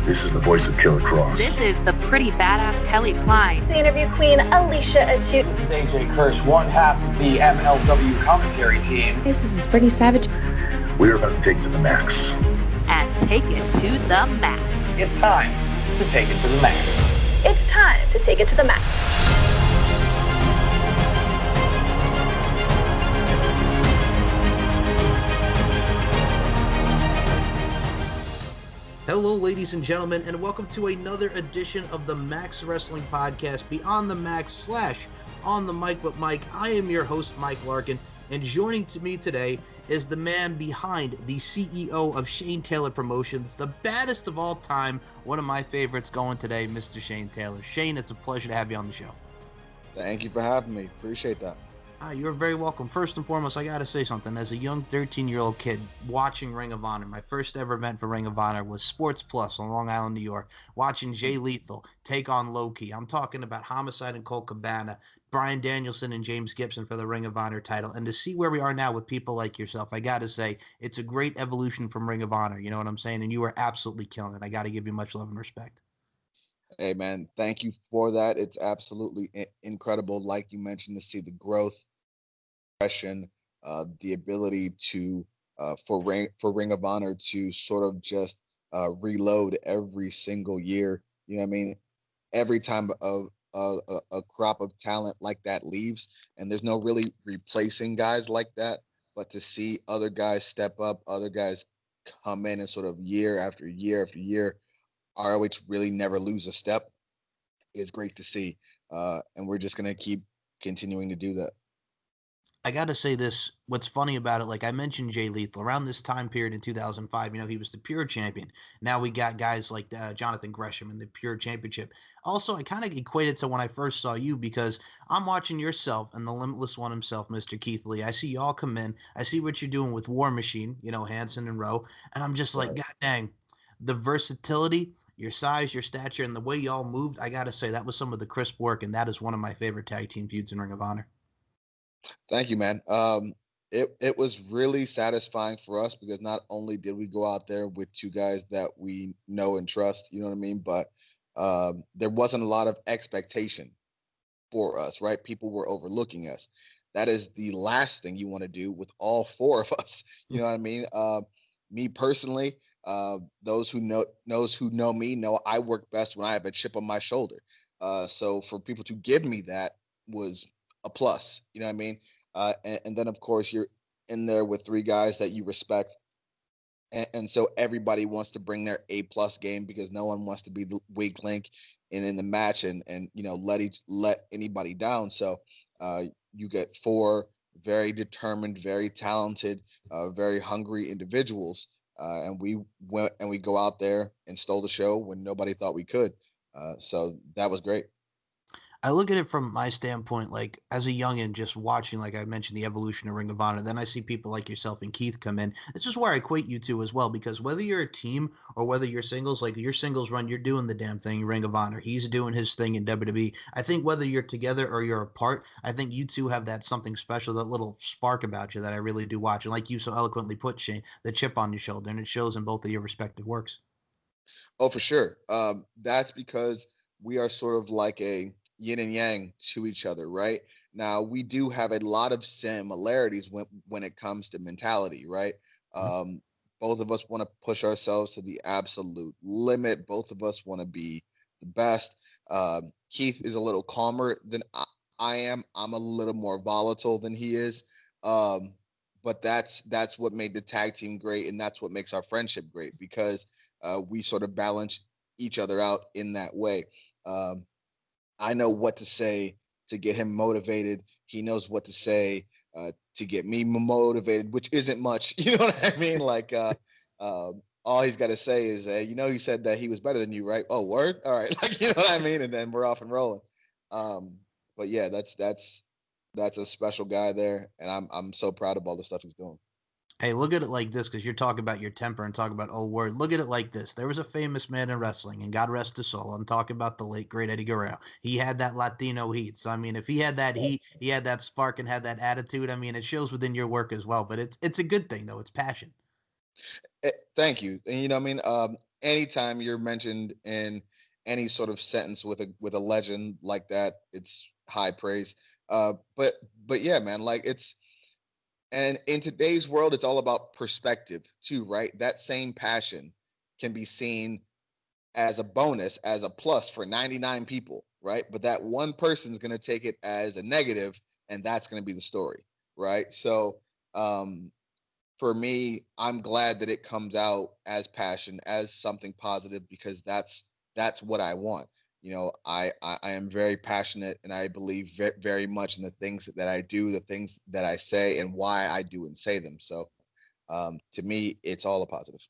This is the voice of Killer Cross. This is the pretty badass Kelly Klein. The interview queen, Alicia Atu. This is AJ Kirsch, one half of the MLW commentary team. This is Pretty Savage. We're about to take it to the max. And take it to the max. It's time to take it to the max. It's time to take it to the max. Hello, ladies and gentlemen, and welcome to another edition of the Max Wrestling Podcast, Beyond the Max / On the Mic with Mike. I am your host, Mike Larkin, and joining to me today is the man behind the CEO of Shane Taylor Promotions, the baddest of all time, one of my favorites going today, Mr. Shane Taylor. Shane, it's a pleasure to have you on the show. Thank you for having me. Appreciate that. You're very welcome. First and foremost, I got to say something. As a young 13-year-old kid watching Ring of Honor, my first ever event for Ring of Honor was Sports Plus on Long Island, New York, watching Jay Lethal take on Loki. I'm talking about Homicide and Colt Cabana, Bryan Danielson and James Gibson for the Ring of Honor title. And to see where we are now with people like yourself, I got to say, it's a great evolution from Ring of Honor. You know what I'm saying? And you are absolutely killing it. I got to give you much love and respect. Hey, man, thank you for that. It's absolutely incredible, like you mentioned, to see the growth, the ability to for Ring of Honor to sort of just reload every single year. You know what I mean? Every time a crop of talent like that leaves, and there's no really replacing guys like that, but to see other guys step up, other guys come in and sort of year after year after year, ROH really never lose a step is great to see. And we're just going to keep continuing to do that. I got to say this, what's funny about it, like I mentioned Jay Lethal, around this time period in 2005, he was the Pure Champion. Now we got guys like Jonathan Gresham in the Pure Championship. Also, I kind of equated to when I first saw you because I'm watching yourself and the Limitless One himself, Mr. Keith Lee. I see y'all come in. I see what you're doing with War Machine, Hanson and Rowe. And I'm just like, God dang, the versatility, your size, your stature, and the way y'all moved, I got to say that was some of the crisp work. And that is one of my favorite tag team feuds in Ring of Honor. Thank you, man. It was really satisfying for us because not only did we go out there with two guys that we know and trust, you know what I mean, but there wasn't a lot of expectation for us, right? People were overlooking us. That is the last thing you want to do with all four of us. You know what I mean? Me personally, those who know me know I work best when I have a chip on my shoulder. So for people to give me that was a plus, you know what I mean? And then of course you're in there with three guys that you respect. And so everybody wants to bring their A+ game because no one wants to be the weak link in the match and let anybody down. So you get four very determined, very talented, very hungry individuals. And we went and we go out there and stole the show when nobody thought we could. So that was great. I look at it from my standpoint, like as a youngin, just watching, like I mentioned, the evolution of Ring of Honor. Then I see people like yourself and Keith come in. This is where I equate you two as well, because whether you're a team or whether you're singles, like your singles run, you're doing the damn thing in Ring of Honor. He's doing his thing in WWE. I think whether you're together or you're apart, I think you two have that something special, that little spark about you that I really do watch. And like you so eloquently put, Shane, the chip on your shoulder, and it shows in both of your respective works. Oh, for sure. That's because we are sort of like a yin and yang to each other, right? Now, we do have a lot of similarities when it comes to mentality, right? Both of us want to push ourselves to the absolute limit. Both of us want to be the best. Keith is a little calmer than I am. I'm a little more volatile than he is. But that's what made the tag team great, and that's what makes our friendship great because we sort of balance each other out in that way. I know what to say to get him motivated. He knows what to say to get me motivated, which isn't much. You know what I mean? Like, all he's got to say is, he said that he was better than you, right? Oh, word? All right. Like, you know what I mean? And then we're off and rolling. But yeah, that's a special guy there. And I'm so proud of all the stuff he's doing. Hey, look at it like this, because you're talking about your temper and talking about old word. Look at it like this. There was a famous man in wrestling, and God rest his soul. I'm talking about the late, great Eddie Guerrero. He had that Latino heat. So, I mean, if he had that heat, he had that spark and had that attitude. I mean, it shows within your work as well. But it's a good thing, though. It's passion. Thank you. And, anytime you're mentioned in any sort of sentence with a legend like that, it's high praise. But yeah, man, like it's and in today's world, it's all about perspective too, right? That same passion can be seen as a bonus, as a plus for 99 people, right? But that one person's going to take it as a negative, and that's going to be the story, right? So for me, I'm glad that it comes out as passion, as something positive, because that's what I want. You know, I am very passionate, and I believe very much in the things that I do, the things that I say, and why I do and say them. So to me, it's all a positive.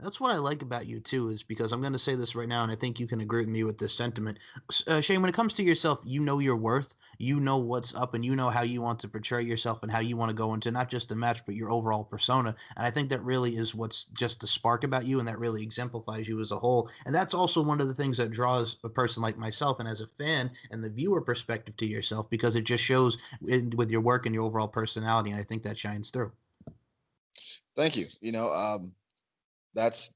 That's what I like about you too, is because I'm going to say this right now, and I think you can agree with me with this sentiment. Shane, when it comes to yourself, you know your worth, you know what's up, and you know how you want to portray yourself and how you want to go into not just a match, but your overall persona. And I think that really is what's just the spark about you, and that really exemplifies you as a whole. And that's also one of the things that draws a person like myself, and as a fan and the viewer perspective to yourself, because it just shows with your work and your overall personality, and I think that shines through. Thank you. You know, that's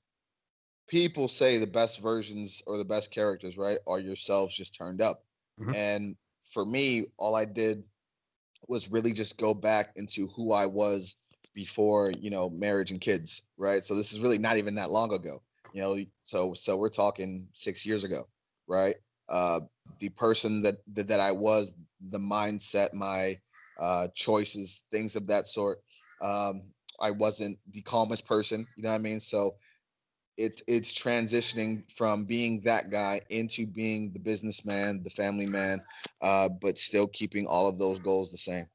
people say the best versions or the best characters, right, are yourselves just turned up. Mhm. And for me, all I did was really just go back into who I was before, marriage and kids, right? So this is really not even that long ago, so we're talking 6 years ago, right? Uh, the person that I was, the mindset, my choices, things of that sort. Um, I wasn't the calmest person, you know what I mean? So it's transitioning from being that guy into being the businessman, the family man, but still keeping all of those goals the same.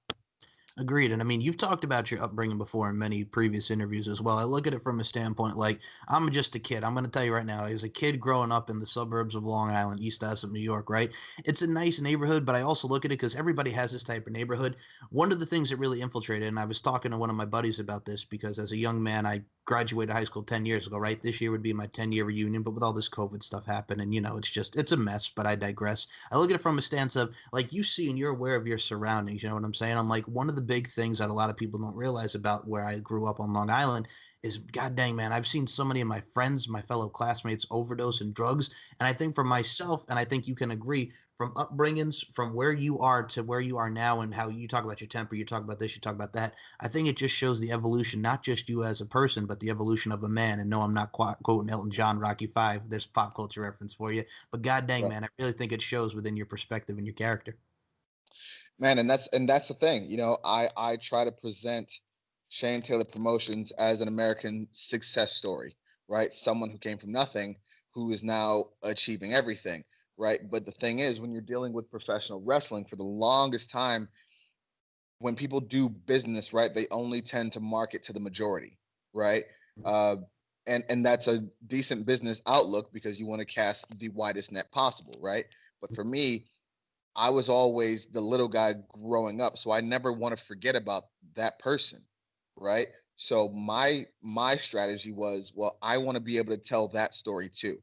Agreed. And I mean, you've talked about your upbringing before in many previous interviews as well. I look at it from a standpoint like I'm just a kid. I'm going to tell you right now, as a kid growing up in the suburbs of Long Island, East Essex, New York, right? It's a nice neighborhood, but I also look at it because everybody has this type of neighborhood. One of the things that really infiltrated, and I was talking to one of my buddies about this because as a young man, I graduated high school 10 years ago, right? This year would be my 10-year reunion, but with all this COVID stuff happening, it's a mess, but I digress. I look at it from a stance of like you see and you're aware of your surroundings. You know what I'm saying? I'm like, one of the big things that a lot of people don't realize about where I grew up on Long Island is, god dang, man, I've seen so many of my friends, my fellow classmates overdose in drugs. And I think for myself, and I think you can agree, from upbringings, from where you are to where you are now, and how you talk about your temper, you talk about this, you talk about that. I think it just shows the evolution, not just you as a person, but the evolution of a man. And no, I'm not quoting Elton John, Rocky Five. There's a pop culture reference for you. But god dang, Right. man, I really think it shows within your perspective and your character. Man, and that's the thing. I try to present Shane Taylor Promotions as an American success story, right? Someone who came from nothing, who is now achieving everything, right? But the thing is, when you're dealing with professional wrestling, for the longest time, when people do business, right, they only tend to market to the majority, right? Uh, and that's a decent business outlook because you want to cast the widest net possible, right? But for me, I was always the little guy growing up, so I never want to forget about that person, right? So my strategy was, well, I want to be able to tell that story too.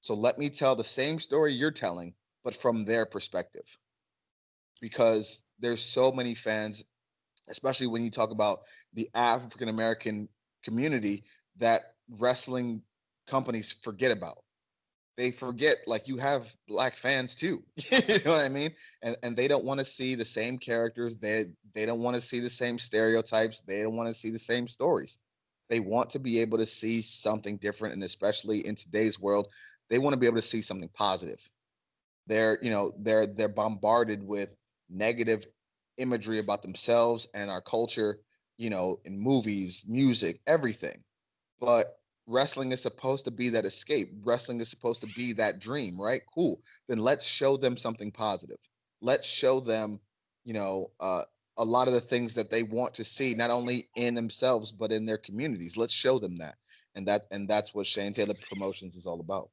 So let me tell the same story you're telling, but from their perspective, because there's so many fans, especially when you talk about the African American community, that wrestling companies forget about. They forget, like, you have black fans too. You know what I mean? And they don't want to see the same characters. They don't want to see the same stereotypes. They don't want to see the same stories. They want to be able to see something different, and especially in today's world, they want to be able to see something positive. They're bombarded with negative imagery about themselves and our culture, in movies, music, everything. But wrestling is supposed to be that escape. Wrestling is supposed to be that dream, right? Cool. Then let's show them something positive. Let's show them, you know, uh, a lot of the things that they want to see, not only in themselves but in their communities. Let's show them that, and that's what Shane Taylor Promotions is all about.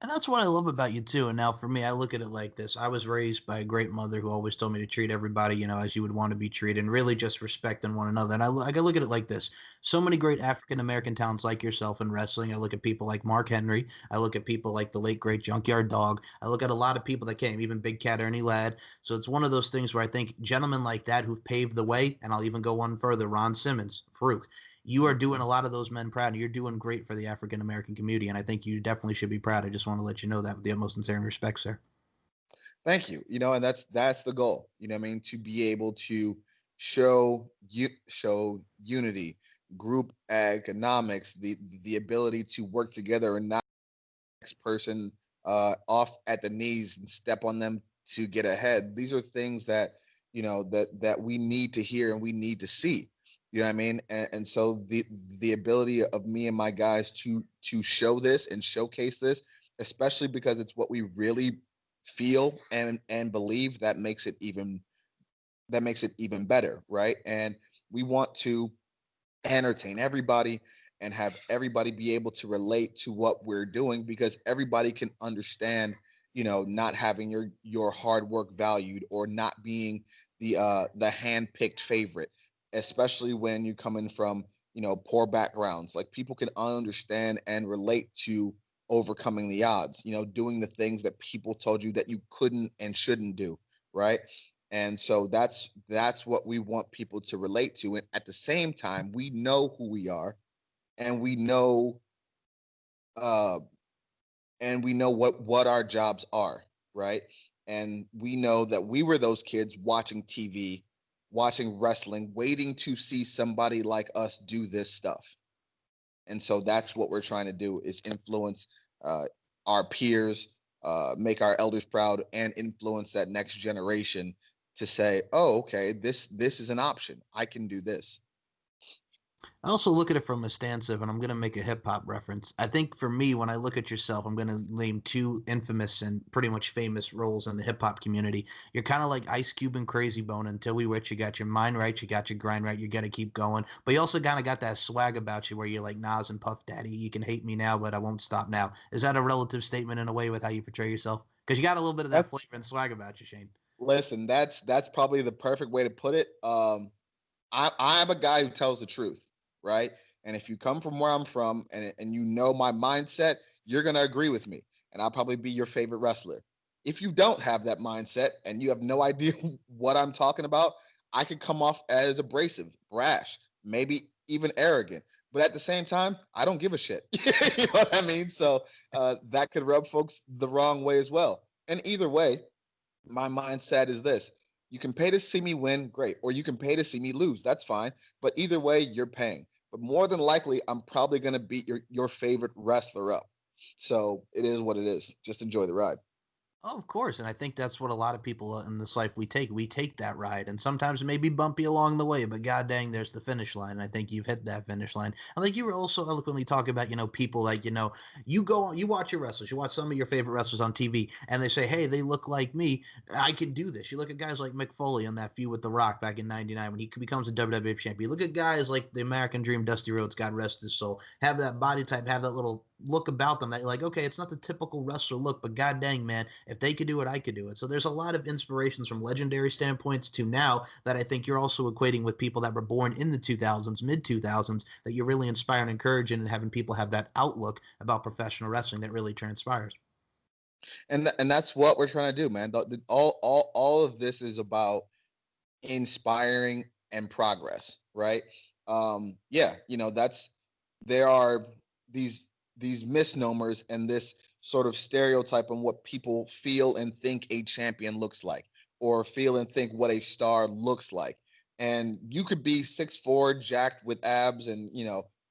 And that's what I love about you too. And now for me, I look at it like this. I was raised by a great mother who always told me to treat everybody, as you would want to be treated, and really just respecting one another. And I look at it like this. So many great African American talents like yourself in wrestling. I look at people like Mark Henry. I look at people like the late great Junkyard Dog. I look at a lot of people that came, even Big Cat Ernie Ladd. So it's one of those things where I think gentlemen like that who've paved the way, and I'll even go one further, Ron Simmons, Farouk. you are doing a lot of those men proud. And you're doing great for the African American community, and I think you definitely should be proud. I just want to let you know that with the utmost sincere respect, sir. Thank you. And that's the goal. I mean, to be able to show unity, group economics, the ability to work together and not next person off at the knees and step on them to get ahead. These are things that that we need to hear and we need to see. You know what I mean? And so the ability of me and my guys to show this and showcase this, especially because it's what we really feel and believe, that makes it even better, right? And we want to entertain everybody and have everybody be able to relate to what we're doing, because everybody can understand, not having your hard work valued, or not being the hand-picked favorite, especially when you're coming from poor backgrounds. Like, people can understand and relate to overcoming the odds, doing the things that people told you that you couldn't and shouldn't do, right? And so that's what we want people to relate to. And at the same time, we know who we are, and we know what our jobs are, right? And we know that we were those kids watching TV, watching wrestling, waiting to see somebody like us do this stuff. And so that's what we're trying to do, is influence our peers, make our elders proud, and influence that next generation to say, oh, okay, this is an option. I can do this. I also look at it from a stance of, and I'm going to make a hip hop reference. I think for me, when I look at yourself, I'm going to name two infamous and pretty much famous roles in the hip hop community. You're kind of like Ice Cube and Crazy Bone. Until we rich, you got your mind right, you got your grind right, you got to keep going. But you also kind of got that swag about you where you're like Nas and Puff Daddy. You can hate me now, but I won't stop now. Is that a relative statement in a way with how you portray yourself? Because you got a little bit of that flavor and swag about you, Shane. Listen, that's probably the perfect way to put it. I'm a guy who tells the truth, right? And if you come from where I'm from, and my mindset, you're going to agree with me, and I'll probably be your favorite wrestler. If you don't have that mindset and you have no idea what I'm talking about, I could come off as abrasive, brash, maybe even arrogant. But at the same time, I don't give a shit. You know what I mean? So that could rub folks the wrong way as well. And either way, my mindset is this: you can pay to see me win, great, or you can pay to see me lose, that's fine. But either way, you're paying. But more than likely, I'm probably going to beat your favorite wrestler up. So it is what it is. Just enjoy the ride. Oh, of course. And I think that's what a lot of people in this life we take. We take that ride. And sometimes it may be bumpy along the way, but god dang, there's the finish line. And I think you've hit that finish line. And like you were also eloquently talking about, people like, you go on, you watch your wrestlers, you watch some of your favorite wrestlers on TV, and they say, hey, they look like me. I can do this. You look at guys like Mick Foley on that feud with The Rock back in '99 when he becomes a WWE champion. You look at guys like the American Dream, Dusty Rhodes, God rest his soul, have that body type, have that little look about them that you're like, okay, it's not the typical wrestler look, but god dang, man, if they could do it, I could do it. So there's a lot of inspirations from legendary standpoints to now that I think you're also equating with people that were born in the 2000s, mid 2000s, that you're really inspiring and encouraging, and having people have that outlook about professional wrestling that really transpires. And that's what we're trying to do, man. All of this is about inspiring and progress, right? Yeah, there are these misnomers and this sort of stereotype on what people feel and think a champion looks like, or feel and think what a star looks like. And you could be 6'4", jacked with abs, and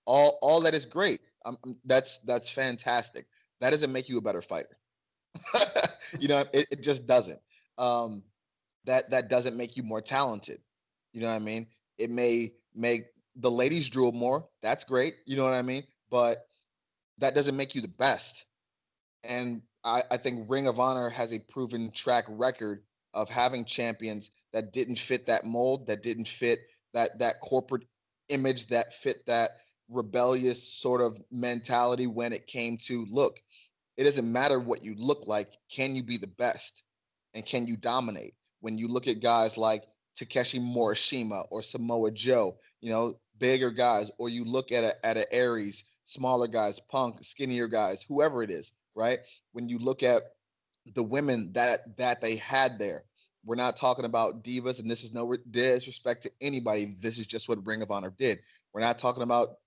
all that is great. That's fantastic. That doesn't make you a better fighter. It just doesn't. That doesn't make you more talented. You know what I mean? It may make the ladies drool more. That's great. You know what I mean? But that doesn't make you the best. And I think Ring of Honor has a proven track record of having champions that didn't fit that mold, that didn't fit that corporate image, that fit that rebellious sort of mentality when it came to, look, it doesn't matter what you look like. Can you be the best? And can you dominate? When you look at guys like Takeshi Morishima or Samoa Joe, bigger guys, or you look at a Aries, smaller guys, Punk, skinnier guys, whoever it is, right? When you look at the women that they had there, we're not talking about divas, and this is no disrespect to anybody. This is just what Ring of Honor did. We're not talking about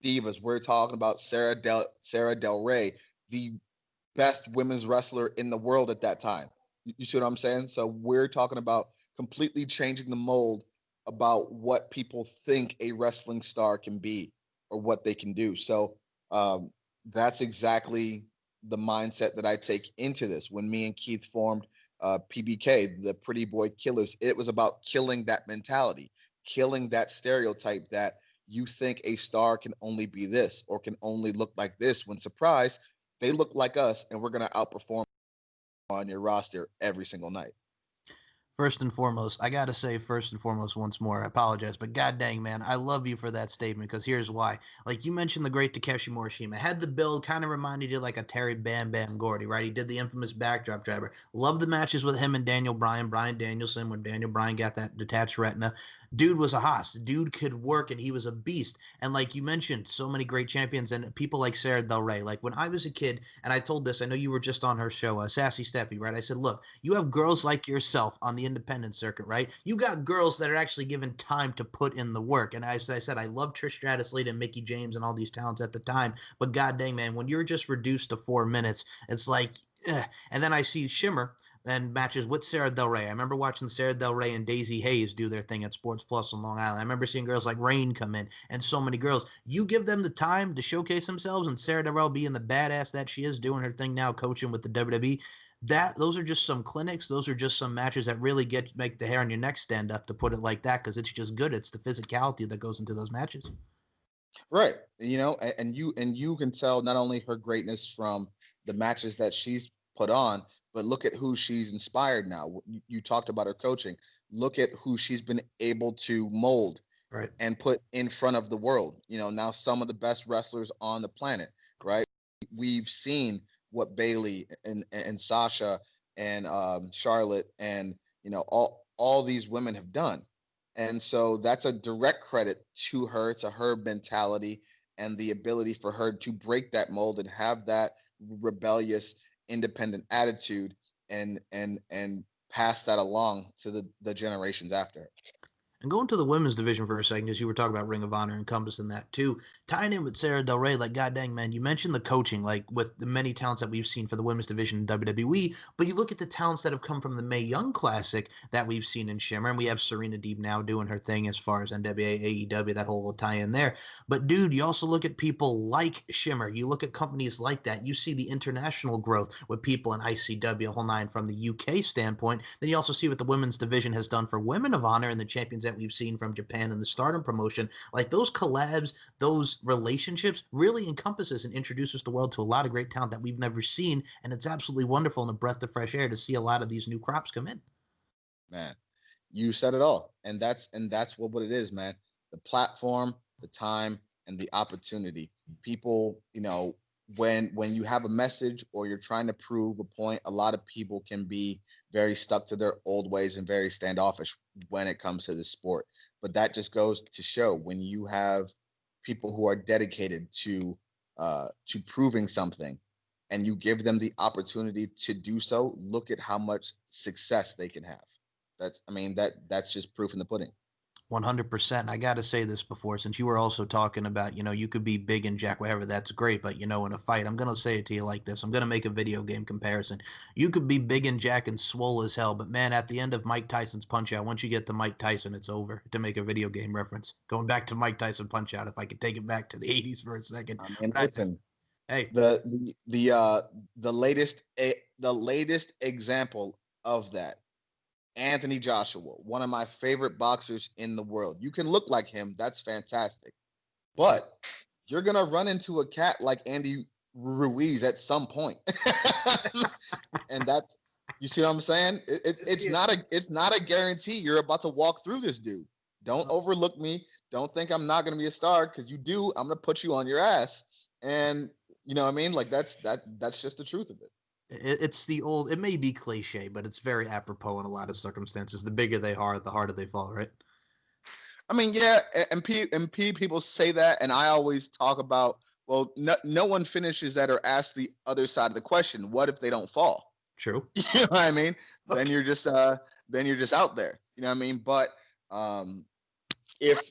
divas. We're talking about Sarah Del Rey, the best women's wrestler in the world at that time. You see what I'm saying? So we're talking about completely changing the mold about what people think a wrestling star can be or what they can do. So that's exactly the mindset that I take into this. When me and Keith formed PBK, the Pretty Boy Killers, it was about killing that mentality, killing that stereotype that you think a star can only be this or can only look like this, when surprise, they look like us and we're going to outperform on your roster every single night. First and foremost, I got to say, once more, I apologize, but god dang, man, I love you for that statement, because here's why. Like, you mentioned the great Takeshi Morishima. Had the build, kind of reminded you like a Terry Bam Bam Gordy, right? He did the infamous backdrop driver. Love the matches with him and Daniel Bryan, Bryan Danielson, when Daniel Bryan got that detached retina. Dude was a hoss. Dude could work, and he was a beast. And like you mentioned, so many great champions and people like Sarah Del Rey. Like, when I was a kid, and I told this, I know you were just on her show, Sassy Steffi, right? I said, look, you have girls like yourself on the independent circuit, right? You got girls that are actually given time to put in the work. And as I said, I love Trish Stratus, Lita, and Mickie James and all these talents at the time. But god dang, man, when you're just reduced to 4 minutes, it's like, and then I see Shimmer and matches with Sarah Del Rey. I remember watching Sarah Del Rey and Daisy Hayes do their thing at Sports Plus on Long Island. I remember seeing girls like Rain come in, and so many girls. You give them the time to showcase themselves, and Sarah Del Rey being the badass that she is, doing her thing now, coaching with the WWE. Those are just some clinics. Those are just some matches that really make the hair on your neck stand up, to put it like that, because it's just good. It's the physicality that goes into those matches. Right. And you can tell not only her greatness from the matches that she's put on, but look at who she's inspired now. You talked about her coaching. Look at who she's been able to mold, right, and put in front of the world. Now some of the best wrestlers on the planet, right? We've seen what Bayley and Sasha and Charlotte and all these women have done. And so that's a direct credit to her mentality, and the ability for her to break that mold and have that rebellious, independent attitude, and pass that along to the generations after her. And going to the women's division for a second, because you were talking about Ring of Honor encompassing that too, tying in with Sarah Del Rey, like, god dang, man, you mentioned the coaching, like with the many talents that we've seen for the women's division in WWE, but you look at the talents that have come from the Mae Young Classic that we've seen in Shimmer, and we have Serena Deeb now doing her thing as far as NWA, AEW, that whole tie-in there. But dude, you also look at people like Shimmer, you look at companies like that, you see the international growth with people in ICW, a whole nine from the UK standpoint. Then you also see what the women's division has done for Women of Honor and the champions that we've seen from Japan and the Stardom promotion. Like, those collabs, those relationships really encompasses and introduces the world to a lot of great talent that we've never seen, and it's absolutely wonderful and a breath of fresh air to see a lot of these new crops come in. Man, you said it all, and that's what it is, man. The platform, the time, and the opportunity. People, when you have a message or you're trying to prove a point, a lot of people can be very stuck to their old ways and very standoffish when it comes to the sport. But that just goes to show, when you have people who are dedicated to proving something, and you give them the opportunity to do so, look at how much success they can have. That's just proof in the pudding. 100%. I got to say this before, since you were also talking about, you could be big and jack, whatever, that's great. But, in a fight, I'm going to say it to you like this. I'm going to make a video game comparison. You could be big and jack and swole as hell, but man, at the end of Mike Tyson's Punch Out, once you get to Mike Tyson, it's over, to make a video game reference. Going back to Mike Tyson Punch Out, if I could take it back to the 80s for a second. Listen, hey, the latest example of that, Anthony Joshua, one of my favorite boxers in the world. You can look like him. That's fantastic. But you're going to run into a cat like Andy Ruiz at some point. And you see what I'm saying? It's not a guarantee you're about to walk through this dude. Don't overlook me. Don't think I'm not going to be a star, because you do. I'm going to put you on your ass. And you know what I mean? Like, that's just the truth of it. It's the old, it may be cliche, but it's very apropos in a lot of circumstances. The bigger they are, the harder they fall, right? I mean, yeah, and people say that, and I always talk about, well, no one finishes that or asks the other side of the question. What if they don't fall? True. You know what I mean? Okay. Then you're just out there. You know what I mean? But if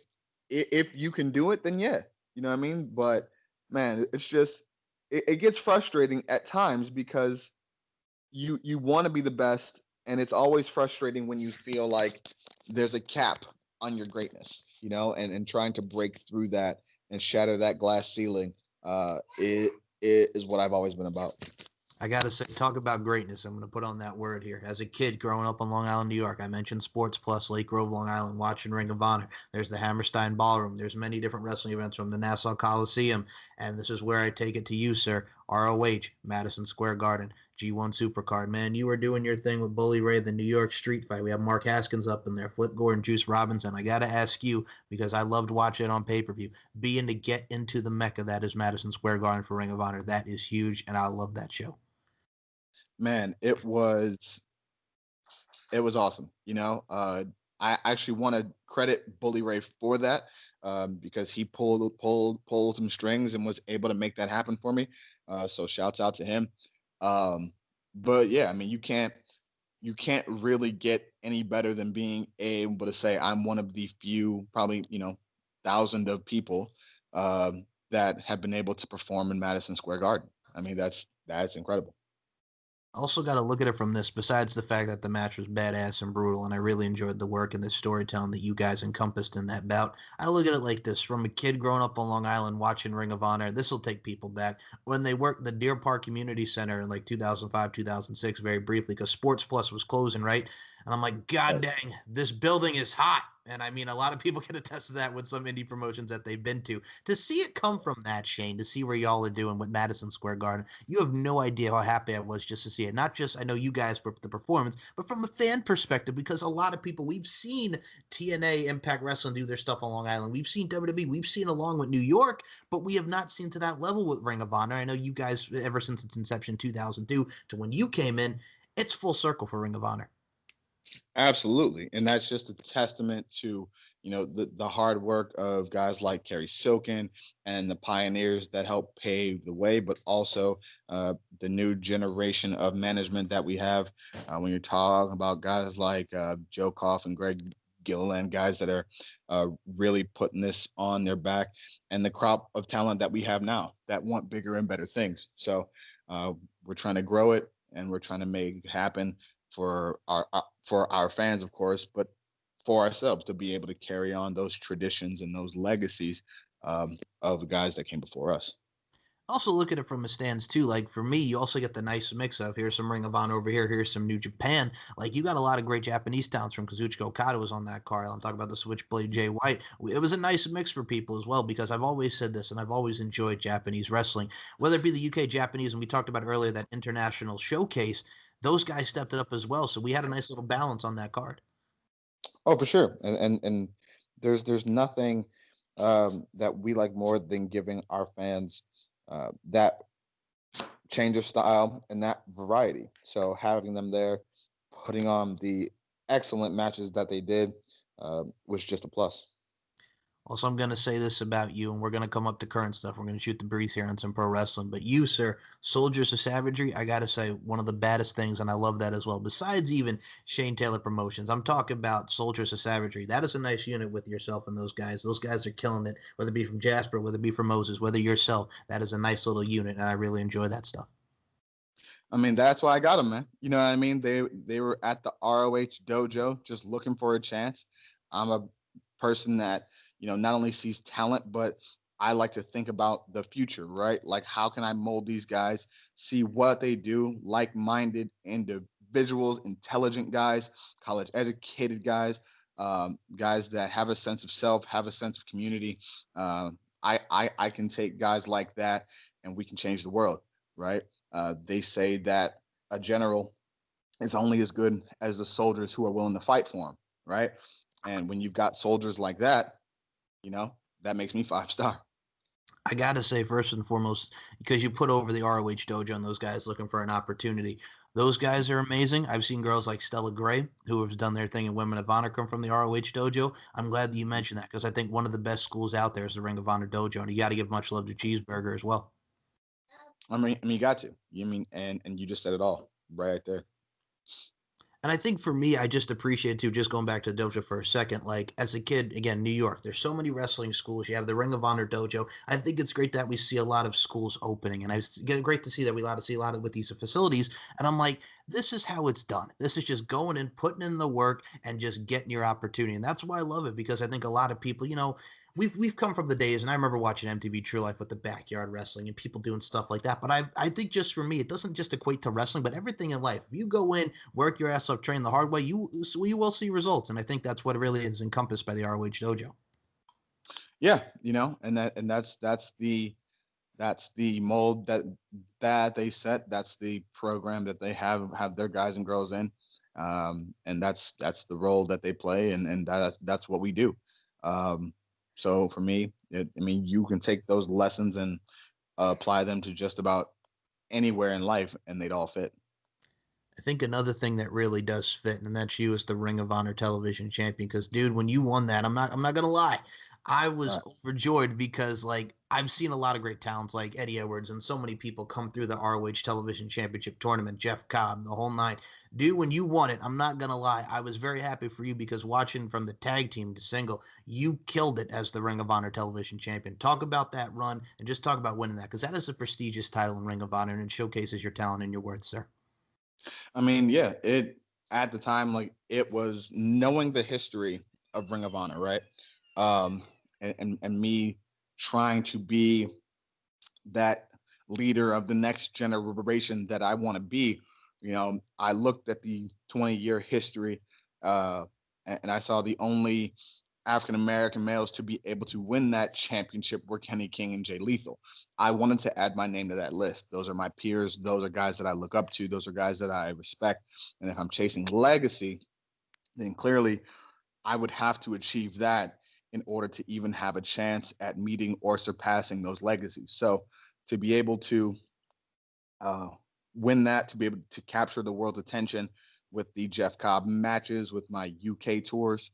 if you can do it, then yeah, you know what I mean. But man, it's just it gets frustrating at times because you want to be the best, and it's always frustrating when you feel like there's a cap on your greatness, and trying to break through that and shatter that glass ceiling. It is what I've always been about. I gotta say, talk about greatness. I'm gonna put on that word here. As a kid growing up on Long Island, New York, I mentioned Sports Plus, Lake Grove, Long Island, watching Ring of Honor. There's the Hammerstein Ballroom. There's many different wrestling events from the Nassau Coliseum, and this is where I take it to you, sir. ROH, Madison Square Garden, G1 Supercard. Man, you were doing your thing with Bully Ray, the New York Street Fight. We have Mark Haskins up in there, Flip Gordon, Juice Robinson. I gotta ask you because I loved watching it on pay-per-view. Being to get into the mecca that is Madison Square Garden for Ring of Honor, that is huge, and I love that show. Man, it was awesome. I actually want to credit Bully Ray for that, because he pulled some strings and was able to make that happen for me. So shouts out to him. But yeah, I mean, you can't really get any better than being able to say I'm one of the few, probably, thousand of people that have been able to perform in Madison Square Garden. I mean, that's incredible. Also got to look at it from this, besides the fact that the match was badass and brutal, and I really enjoyed the work and the storytelling that you guys encompassed in that bout. I look at it like this: from a kid growing up on Long Island watching Ring of Honor, this will take people back when they worked the Deer Park Community Center in like 2005, 2006, very briefly, because Sports Plus was closing, right? And I'm like, God dang, this building is hot. And I mean, a lot of people can attest to that with some indie promotions that they've been to. To see it come from that, Shane, to see where y'all are doing with Madison Square Garden, you have no idea how happy I was just to see it. Not just, I know you guys for the performance, but from a fan perspective, because a lot of people, we've seen TNA, Impact Wrestling do their stuff on Long Island. We've seen WWE, we've seen along with New York, but we have not seen to that level with Ring of Honor. I know you guys, ever since its inception, 2002, to when you came in, it's full circle for Ring of Honor. Absolutely. And that's just a testament to, the hard work of guys like Kerry Silken and the pioneers that helped pave the way, but also the new generation of management that we have. When you're talking about guys like Joe Koff and Greg Gilliland, guys that are really putting this on their back, and the crop of talent that we have now that want bigger and better things. So we're trying to grow it, and we're trying to make it happen for our fans, of course, but for ourselves to be able to carry on those traditions and those legacies of the guys that came before us. Also look at it from a stance too. Like for me, you also get the nice mix of here's some Ring of Honor over here, here's some New Japan. Like you got a lot of great Japanese talents from Kazuchika Okada was on that card. I'm talking about the Switchblade Jay White. It was a nice mix for people as well, because I've always said this and I've always enjoyed Japanese wrestling, whether it be the UK Japanese, and we talked about earlier that international showcase. Those guys stepped it up as well, so we had a nice little balance on that card. Oh, for sure. And there's nothing that we like more than giving our fans that change of style and that variety. So having them there, putting on the excellent matches that they did, was just a plus. Also, I'm going to say this about you, and we're going to come up to current stuff. We're going to shoot the breeze here on some pro wrestling. But you, sir, Soldiers of Savagery, I got to say, one of the baddest things, and I love that as well. Besides even Shane Taylor Promotions, I'm talking about Soldiers of Savagery. That is a nice unit with yourself and those guys. Those guys are killing it, whether it be from Jasper, whether it be from Moses, whether yourself. That is a nice little unit, and I really enjoy that stuff. I mean, that's why I got them, man. You know what I mean? They were at the ROH Dojo just looking for a chance. I'm a person that, not only sees talent, but I like to think about the future, right? Like, how can I mold these guys, see what they do, like-minded individuals, intelligent guys, college-educated guys, guys that have a sense of self, have a sense of community. I can take guys like that, and we can change the world, right? They say that a general is only as good as the soldiers who are willing to fight for him, right? And when you've got soldiers like that, that makes me 5-star. I got to say, first and foremost, because you put over the ROH Dojo and those guys looking for an opportunity. Those guys are amazing. I've seen girls like Stella Gray, who have done their thing in Women of Honor, come from the ROH Dojo. I'm glad that you mentioned that, because I think one of the best schools out there is the Ring of Honor Dojo, and you got to give much love to Cheeseburger as well. I mean, you got to. You mean, and you just said it all right there. And I think for me, I just appreciate too, just going back to the dojo for a second, like as a kid, again, New York, there's so many wrestling schools. You have the Ring of Honor dojo. I think it's great that we see a lot of schools opening. And it's great to see that we see a lot of with these facilities. And I'm like, this is how it's done. This is just going in, putting in the work and just getting your opportunity. And that's why I love it, because I think a lot of people, we've come from the days, and I remember watching MTV True Life with the backyard wrestling and people doing stuff like that. But I think just for me, it doesn't just equate to wrestling, but everything in life. If you go in, work your ass off, train the hard way, you will see results. And I think that's what really is encompassed by the ROH Dojo. Yeah, that's the mold that they set. That's the program that they have their guys and girls in, and that's the role that they play, and that's what we do. So for me, you can take those lessons and apply them to just about anywhere in life, and they'd all fit. I think another thing that really does fit, and that's you as the Ring of Honor television champion. Because, dude, when you won that, I'm not gonna lie, I was overjoyed, because like I've seen a lot of great talents like Eddie Edwards and so many people come through the ROH Television Championship tournament, Jeff Cobb, the whole nine. Dude, when you won it, I'm not gonna lie, I was very happy for you, because watching from the tag team to single, you killed it as the Ring of Honor television champion. Talk about that run and just talk about winning that, because that is a prestigious title in Ring of Honor, and it showcases your talent and your worth, sir. Yeah, it at the time, like, it was knowing the history of Ring of Honor, right? Um, and me trying to be that leader of the next generation that I want to be. I looked at the 20-year history, uh, and I saw the only African American males to be able to win that championship were Kenny King and Jay Lethal. I wanted to add my name to that list. Those are my peers. Those are guys that I look up to. Those are guys that I respect. And if I'm chasing legacy, then clearly I would have to achieve that in order to even have a chance at meeting or surpassing those legacies. So to be able to uh, win that, to be able to capture the world's attention with the Jeff Cobb matches, with my UK tours,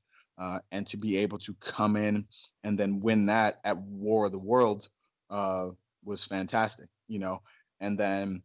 and to be able to come in and then win that at War of the Worlds was fantastic. And then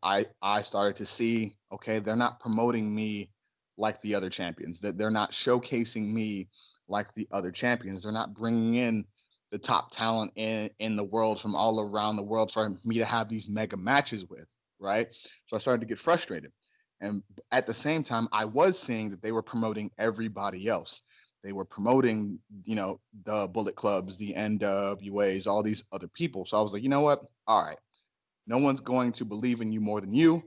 I started to see, okay, they're not promoting me like the other champions. That they're not showcasing me like the other champions. They're not bringing in the top talent in the world from all around the world for me to have these mega matches with, right? So I started to get frustrated. And at the same time, I was seeing that they were promoting everybody else. They were promoting, the Bullet Clubs, the NWAs, all these other people. So I was like, you know what? All right. No one's going to believe in you more than you.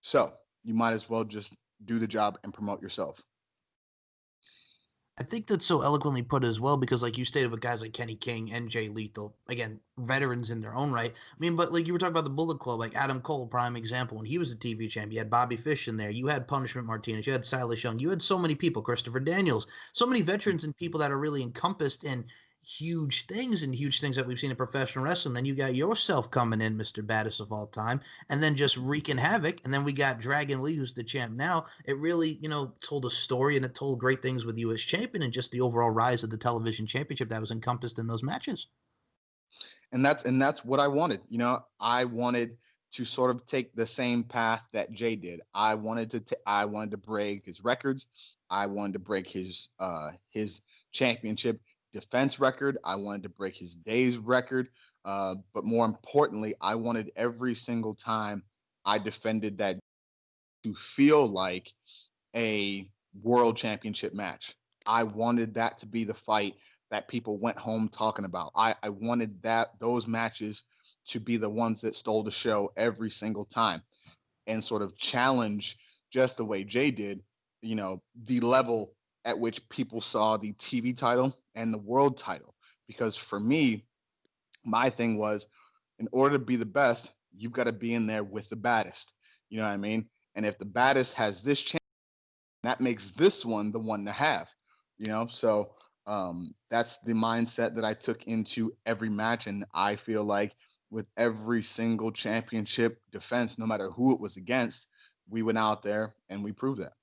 So you might as well just do the job and promote yourself. I think that's so eloquently put as well, because like you stated with guys like Kenny King and Jay Lethal, again, veterans in their own right. I mean, but like you were talking about the Bullet Club, like Adam Cole, prime example, when he was a TV champ, you had Bobby Fish in there, you had Punishment Martinez, you had Silas Young, you had so many people, Christopher Daniels, so many veterans and people that are really encompassed in huge things, and huge things that we've seen in professional wrestling. Then you got yourself coming in, Mr. Baddest of All Time, and then just wreaking havoc. And then we got Dragon Lee, who's the champ now. It really, told a story, and it told great things with you as champion, and just the overall rise of the television championship that was encompassed in those matches. And that's what I wanted. I wanted to sort of take the same path that Jay did. I wanted to break his records. I wanted to break his championship defense record. I wanted to break his days record. But more importantly, I wanted every single time I defended that to feel like a world championship match. I wanted that to be the fight that people went home talking about. I wanted those matches to be the ones that stole the show every single time, and sort of challenge, just the way Jay did, the level at which people saw the TV title and the world title. Because for me, my thing was, in order to be the best, you've got to be in there with the baddest. You know what I mean? And if the baddest has this chance, that makes this one the one to have. So that's the mindset that I took into every match. And I feel like with every single championship defense, no matter who it was against, we went out there and we proved that.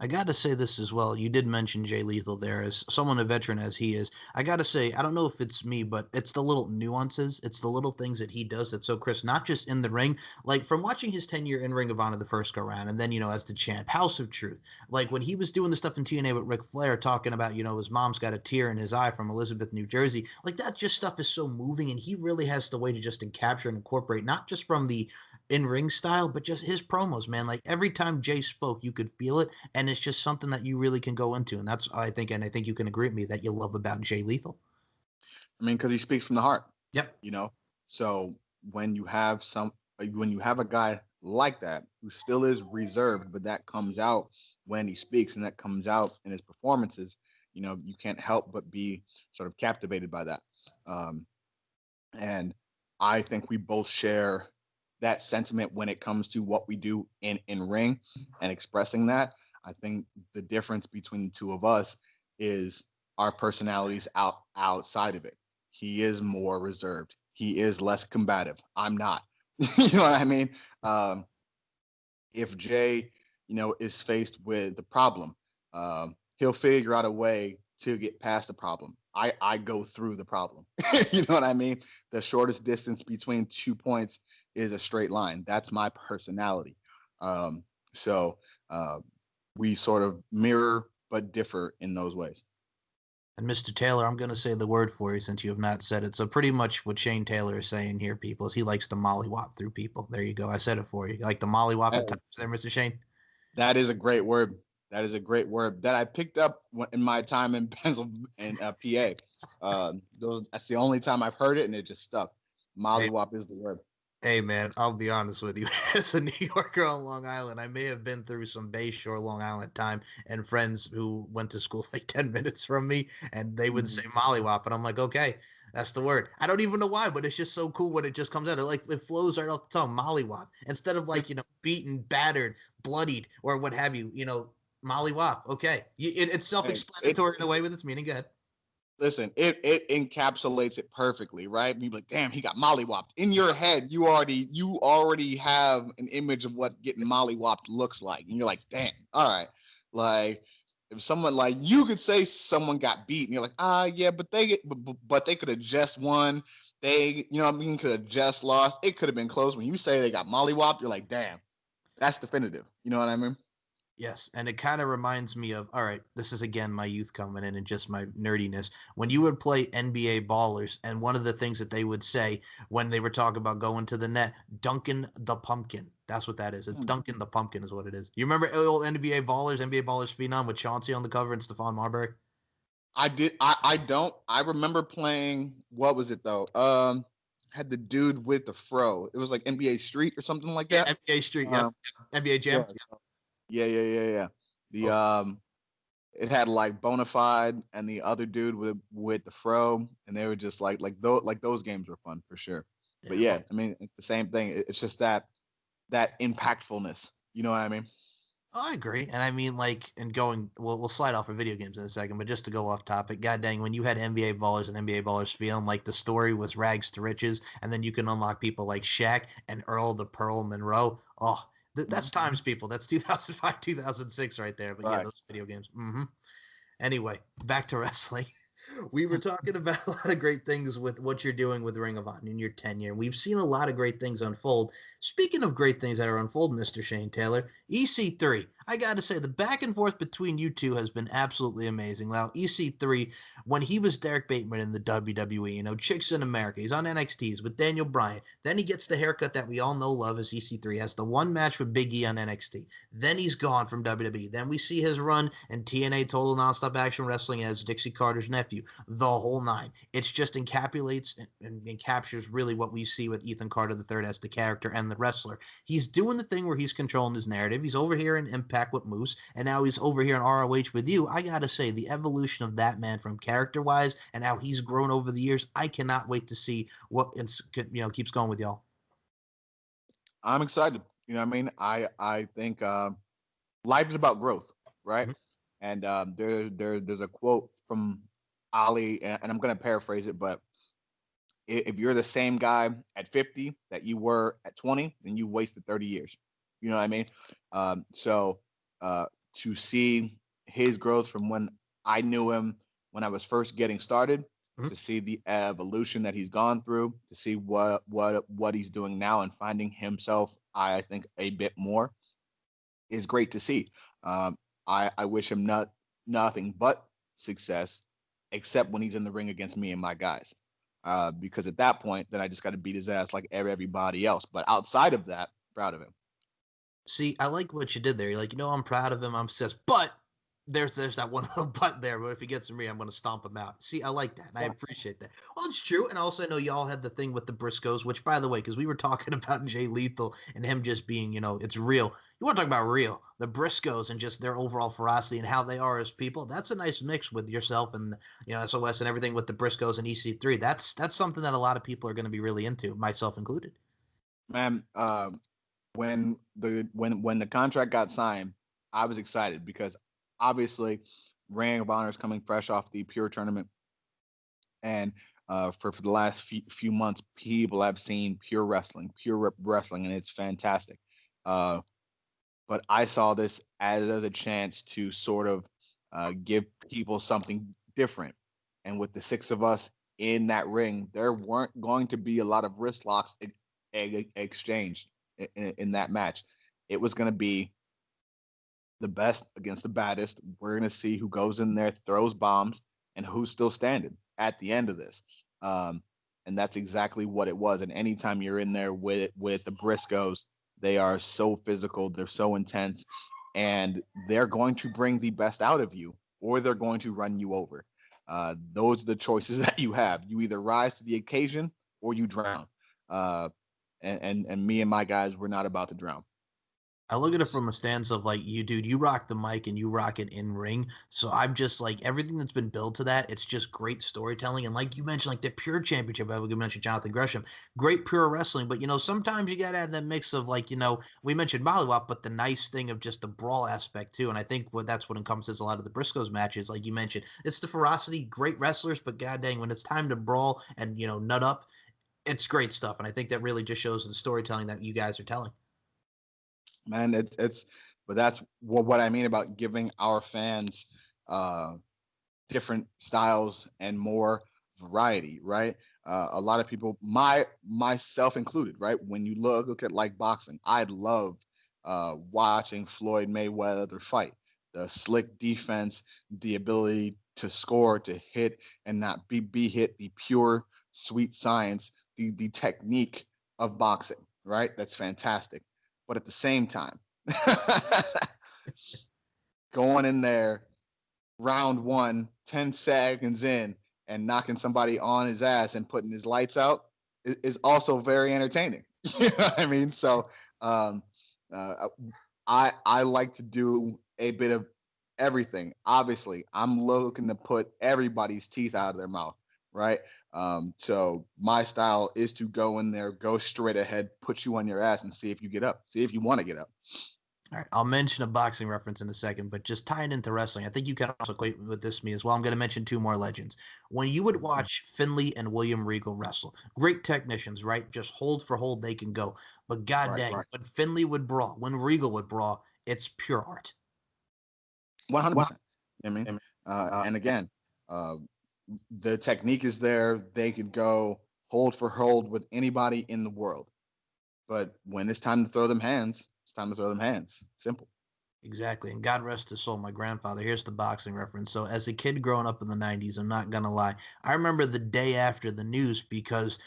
I got to say this as well. You did mention Jay Lethal there as someone a veteran as he is. I got to say, I don't know if it's me, but it's the little nuances. It's the little things that he does that's so crisp, not just in the ring. Like from watching his tenure in Ring of Honor the first go round, and then, as the champ, House of Truth. Like when he was doing the stuff in TNA with Ric Flair, talking about, his mom's got a tear in his eye from Elizabeth, New Jersey. Like that just stuff is so moving, and he really has the way to just capture and incorporate, not just from the in-ring style, but just his promos, man. Like every time Jay spoke, you could feel it, and it's just something that you really can go into, and that's and I think you can agree with me that you love about Jay Lethal. I mean, because he speaks from the heart. Yep. So when you have a guy like that who still is reserved, but that comes out when he speaks and that comes out in his performances, you can't help but be sort of captivated by that. And I think we both share that sentiment when it comes to what we do in ring and expressing that. I think the difference between the two of us is our personalities outside of it. He is more reserved. He is less combative. I'm not. You know what I mean? If Jay, is faced with the problem, he'll figure out a way to get past the problem. I go through the problem. You know what I mean? The shortest distance between 2 points is a straight line. That's my personality. So we sort of mirror but differ in those ways. And Mr. Taylor, I'm going to say the word for you since you have not said it. So pretty much what Shane Taylor is saying here, people, is he likes to mollywop through people. There you go. I said it for you. You like the mollywop at times there, Mr. Shane? That is a great word. That is a great word that I picked up in my time in Pennsylvania and PA. That's the only time I've heard it, and it just stuck. Mollywop is the word. Hey, man, I'll be honest with you. As a New Yorker on Long Island, I may have been through some Bay Shore, Long Island time, and friends who went to school like 10 minutes from me, and they would say mollywop, and I'm like, okay, that's the word. I don't even know why, but it's just so cool when it just comes out. It flows right off the tongue, mollywop. Instead of beaten, battered, bloodied, or what have you, mollywop. Okay. It's self-explanatory in a way with its meaning. Go ahead. Listen, it encapsulates it perfectly, right? And you're like, damn, he got mollywopped. In your head, you already have an image of what getting mollywopped looks like. And you're like, damn, all right. Like, if someone you could say someone got beat, and you're like, yeah, but they could have just won. They, could have just lost. It could have been close. When you say they got mollywopped, you're like, damn, that's definitive. You know what I mean? Yes, and it kind of reminds me of, all right, this is again my youth coming in and just my nerdiness. When you would play NBA Ballers, and one of the things that they would say when they were talking about going to the net, Duncan the Pumpkin. That's what that is. It's Duncan the Pumpkin is what it is. You remember old NBA Ballers Phenom with Chauncey on the cover and Stephon Marbury? I did. I don't. I remember playing, what was it though? Had the dude with the fro. It was like NBA Street or something like that. NBA Street, yeah. NBA Jam. Yeah. It had Bonafide and the other dude with the fro, and they were just like those games were fun for sure. But yeah, I mean, it's the same thing. It's just that impactfulness. You know what I mean? Oh, I agree. And I mean, we'll slide off of video games in a second, but just to go off topic, god dang, when you had NBA Ballers and NBA Ballers feeling like the story was rags to riches, and then you can unlock people like Shaq and Earl the Pearl Monroe. Oh, that's times, people. That's 2005, 2006 right there. But yeah, those video games. Anyway, back to wrestling. We were talking about a lot of great things with what you're doing with Ring of Honor in your tenure. We've seen a lot of great things unfold. Speaking of great things that are unfolding, Mr. Shane Taylor, EC3, I got to say, the back and forth between you two has been absolutely amazing. Now, EC3, when he was Derek Bateman in the WWE, Chicks in America, he's on NXT's with Daniel Bryan. Then he gets the haircut that we all know, love as EC3, has the one match with Big E on NXT. Then he's gone from WWE. Then we see his run in TNA Total Nonstop Action Wrestling as Dixie Carter's nephew, the whole nine. It's just encapsulates and captures really what we see with Ethan Carter III as the character and the wrestler. He's doing the thing where he's controlling his narrative. He's over here in Impact with Moose, and now he's over here in ROH with you. I gotta say, the evolution of that man from character-wise and how he's grown over the years, I cannot wait to see what keeps going with y'all. I'm excited. You know what I mean? I think life is about growth, right? Mm-hmm. And there's a quote from Ali, and I'm going to paraphrase it, but if you're the same guy at 50 that you were at 20, then you wasted 30 years. You know what I mean? So to see his growth from when I knew him when I was first getting started, to see the evolution that he's gone through, to see what he's doing now and finding himself, I think, a bit more, is great to see. I wish him nothing but success, except when he's in the ring against me and my guys. Because at that point, then I just got to beat his ass like everybody else. But outside of that, proud of him. See, I like what you did there. You're like, I'm proud of him. I'm obsessed. But there's that one little but there. But if he gets to me, I'm going to stomp him out. See, I like that. And I appreciate that. Well, it's true. And also, I know y'all had the thing with the Briscoes, which, by the way, because we were talking about Jay Lethal and him just being, it's real. You want to talk about real. The Briscoes and just their overall ferocity and how they are as people. That's a nice mix with yourself and, SOS and everything with the Briscoes and EC3. That's something that a lot of people are going to be really into, myself included. Man, when the contract got signed, I was excited because obviously Ring of Honor is coming fresh off the Pure tournament, and for the last few months, people have seen Pure Wrestling, and it's fantastic. But I saw this as a chance to sort of give people something different, and with the 6 of us in that ring, there weren't going to be a lot of wrist locks exchanged in that match. It was going to be the best against the baddest. We're going to see who goes in there, throws bombs, and who's still standing at the end of this. And that's exactly what it was. And anytime you're in there with the Briscoes, they are so physical, they're so intense, and they're going to bring the best out of you, or they're going to run you over. Those are the choices that you have. You either rise to the occasion or you drown. And me and my guys, we're not about to drown. I look at it from a stance of like, you rock the mic and you rock it in ring. So I'm just like, everything that's been built to that, it's just great storytelling. And like you mentioned, like the Pure Championship, I would mention Jonathan Gresham, great pure wrestling. But, sometimes you got to add that mix of like, we mentioned Mollywood, but the nice thing of just the brawl aspect too. And I think that's what encompasses a lot of the Briscoes matches. Like you mentioned, it's the ferocity, great wrestlers, but god dang, when it's time to brawl and, nut up, it's great stuff. And I think that really just shows the storytelling that you guys are telling. Man, but that's what I mean about giving our fans different styles and more variety, right? A lot of people, myself included, right? When you look at like boxing, I love watching Floyd Mayweather fight. The slick defense, the ability to score, to hit and not be hit, the pure sweet science, the technique of boxing, right? That's fantastic. But at the same time, going in there, round 1, 10 seconds in, and knocking somebody on his ass and putting his lights out is also very entertaining. You know what I mean? So I like to do a bit of everything. Obviously, I'm looking to put everybody's teeth out of their mouth, right? So my style is to go in there, go straight ahead, put you on your ass and see if you get up, see if you want to get up. All right, I'll mention a boxing reference in a second, but just tying into wrestling, I think you can also equate with this me as well. I'm going to mention 2 more legends. When you would watch Finlay and William Regal wrestle, great technicians, right? Just hold for hold, they can go. But god dang, when Finlay would brawl, when Regal would brawl, it's pure art. 100%. I mean, and again, the technique is there. They could go hold for hold with anybody in the world. But when it's time to throw them hands, it's time to throw them hands. Simple. Exactly. And God rest his soul, my grandfather. Here's the boxing reference. So as a kid growing up in the 90s, I'm not going to lie, I remember the day after the news because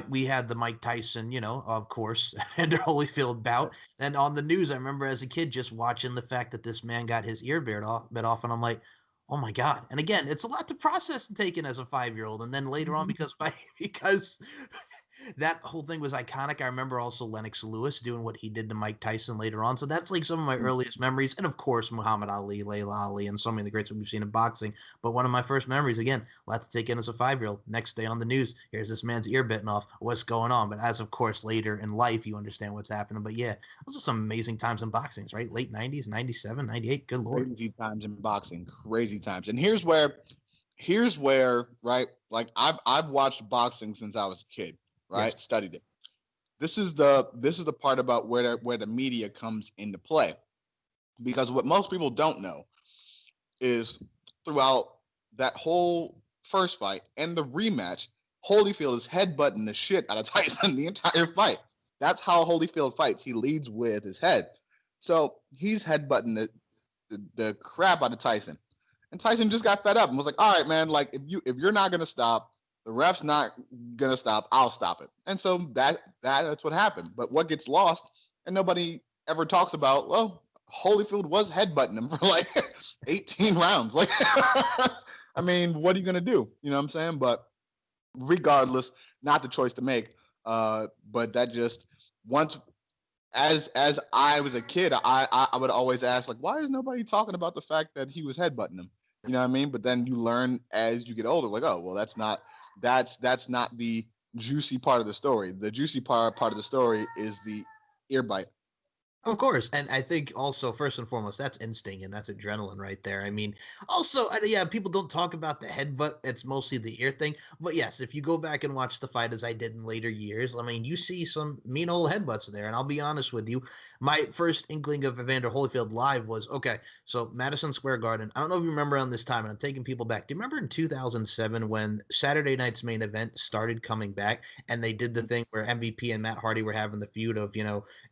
we had the Mike Tyson, of course, Evander Holyfield bout. And on the news, I remember as a kid just watching the fact that this man got his ear bit off, and I'm like, oh my God. And again, it's a lot to process and take in as a 5-year-old. And then later on, because that whole thing was iconic. I remember also Lennox Lewis doing what he did to Mike Tyson later on. So that's like some of my earliest memories. And of course, Muhammad Ali, Layla Ali, and so many of the greats that we've seen in boxing. But one of my first memories, again, a lot to take in as a 5-year-old. Next day on the news, here's this man's ear bitten off. What's going on? But as of course, later in life, you understand what's happening. But yeah, those are some amazing times in boxing, right? Late 90s, 97, 98. Good Lord. Crazy times in boxing. Crazy times. And here's where, right? Like I've watched boxing since I was a kid, right? Yes. Studied it. This is the part about where the media comes into play. Because what most people don't know is throughout that whole first fight and the rematch, Holyfield is headbutting the shit out of Tyson the entire fight. That's how Holyfield fights. He leads with his head. So he's headbutting the crap out of Tyson. And Tyson just got fed up and was like, all right, man, like if you're not gonna stop, the ref's not gonna stop, I'll stop it. And so that's what happened. But what gets lost, and nobody ever talks about, well, Holyfield was headbutting him for like 18 rounds. Like, I mean, what are you gonna do? You know what I'm saying? But regardless, not the choice to make. But that just once, as I was a kid, I would always ask, like, why is nobody talking about the fact that he was headbutting him? You know what I mean? But then you learn as you get older, like, oh, well, that's not the juicy part of the story. The juicy part of the story is the ear bite. Of course. And I think also, first and foremost, that's instinct and that's adrenaline right there. I mean, also, yeah, people don't talk about the headbutt. It's mostly the ear thing. But yes, if you go back and watch the fight as I did in later years, I mean, you see some mean old headbutts there. And I'll be honest with you, my first inkling of Evander Holyfield live was, okay, so Madison Square Garden. I don't know if you remember around this time, and I'm taking people back. Do you remember in 2007 when Saturday Night's Main Event started coming back and they did the thing where MVP and Matt Hardy were having the feud of,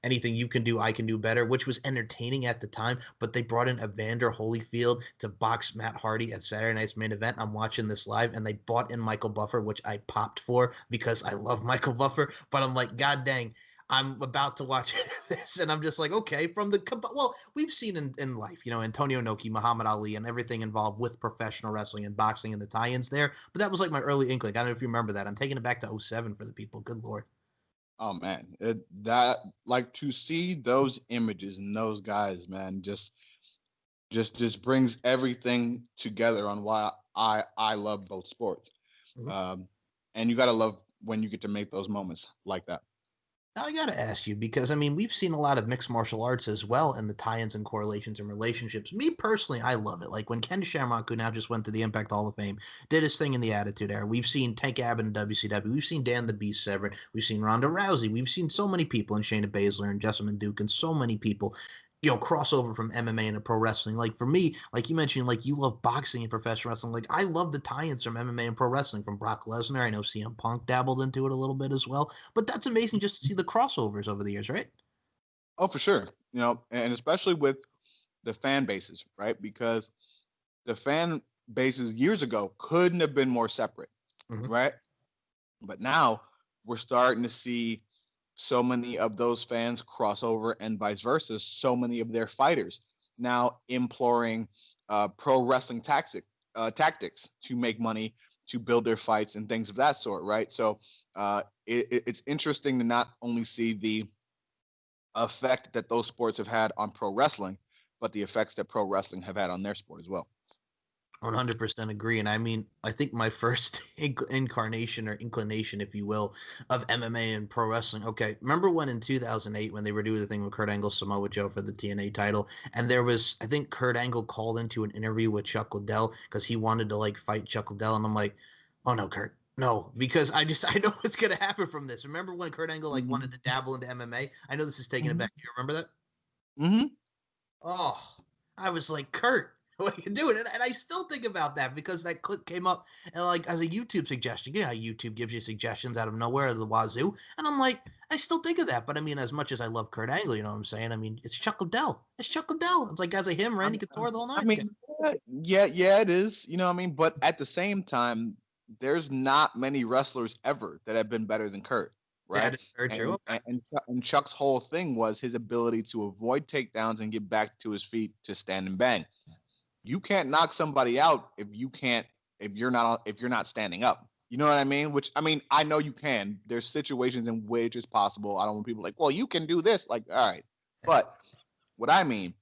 anything you can do, I can do better, which was entertaining at the time, but they brought in Evander Holyfield to box Matt Hardy at Saturday Night's Main Event. I'm watching this live, and they brought in Michael Buffer, which I popped for because I love Michael Buffer, but I'm like, God dang, I'm about to watch this, and I'm just like, okay, we've seen in life, Antonio Inoki, Muhammad Ali, and everything involved with professional wrestling and boxing and the tie-ins there, but that was like my early inkling. I don't know if you remember that. I'm taking it back to 07 for the people. Good Lord. Oh man, that like to see those images and those guys, man, just brings everything together on why I love both sports. Mm-hmm. And you gotta love when you get to make those moments like that. Now I gotta ask you, because I mean, we've seen a lot of mixed martial arts as well, and the tie-ins and correlations and relationships. Me personally, I love it. Like when Ken Shamrock, who now just went to the Impact Hall of Fame, did his thing in the Attitude Era. We've seen Tank Abbott in WCW. We've seen Dan the Beast Severn. We've seen Ronda Rousey. We've seen so many people, and Shayna Baszler and Jessamine Duke, and so many people. Crossover from MMA into pro wrestling. Like for me, like you mentioned, like you love boxing and professional wrestling. Like I love the tie-ins from MMA and pro wrestling from Brock Lesnar. I know CM Punk dabbled into it a little bit as well, but that's amazing just to see the crossovers over the years, right? Oh, for sure. And especially with the fan bases, right? Because the fan bases years ago couldn't have been more separate, mm-hmm. right? But now we're starting to see so many of those fans cross over and vice versa. So many of their fighters now imploring pro wrestling tactics to make money, to build their fights and things of that sort, right? So it's interesting to not only see the effect that those sports have had on pro wrestling, but the effects that pro wrestling have had on their sport as well. 100% agree. And I mean, I think my first incarnation or inclination, if you will, of MMA and pro wrestling. Okay, remember when in 2008 when they were doing the thing with Kurt Angle, Samoa Joe for the TNA title, and there was, I think Kurt Angle called into an interview with Chuck Liddell because he wanted to like fight Chuck Liddell, and I'm like, oh no, Kurt. No, because I know what's going to happen from this. Remember when Kurt Angle like wanted to dabble into MMA? I know this is taking it back. Do you remember that? Mm-hmm. Oh, I was like, Kurt, what are you doing? And I still think about that because that clip came up and like as a YouTube suggestion. You know how YouTube gives you suggestions out of nowhere out of the wazoo. And I'm like, I still think of that. But I mean, as much as I love Kurt Angle, you know what I'm saying? I mean, it's Chuck Liddell. It's Chuck Liddell. It's like guys like him, Randy Couture, the whole night. I mean, yeah, it is. You know what I mean? But at the same time, there's not many wrestlers ever that have been better than Kurt. Right. That is very true. And Chuck's whole thing was his ability to avoid takedowns and get back to his feet to stand and bang. You can't knock somebody out if you're not standing up. You know what I mean? Which, I mean, I know you can. There's situations in which it's possible. I don't want people like, well, you can do this. Like, all right. But what I mean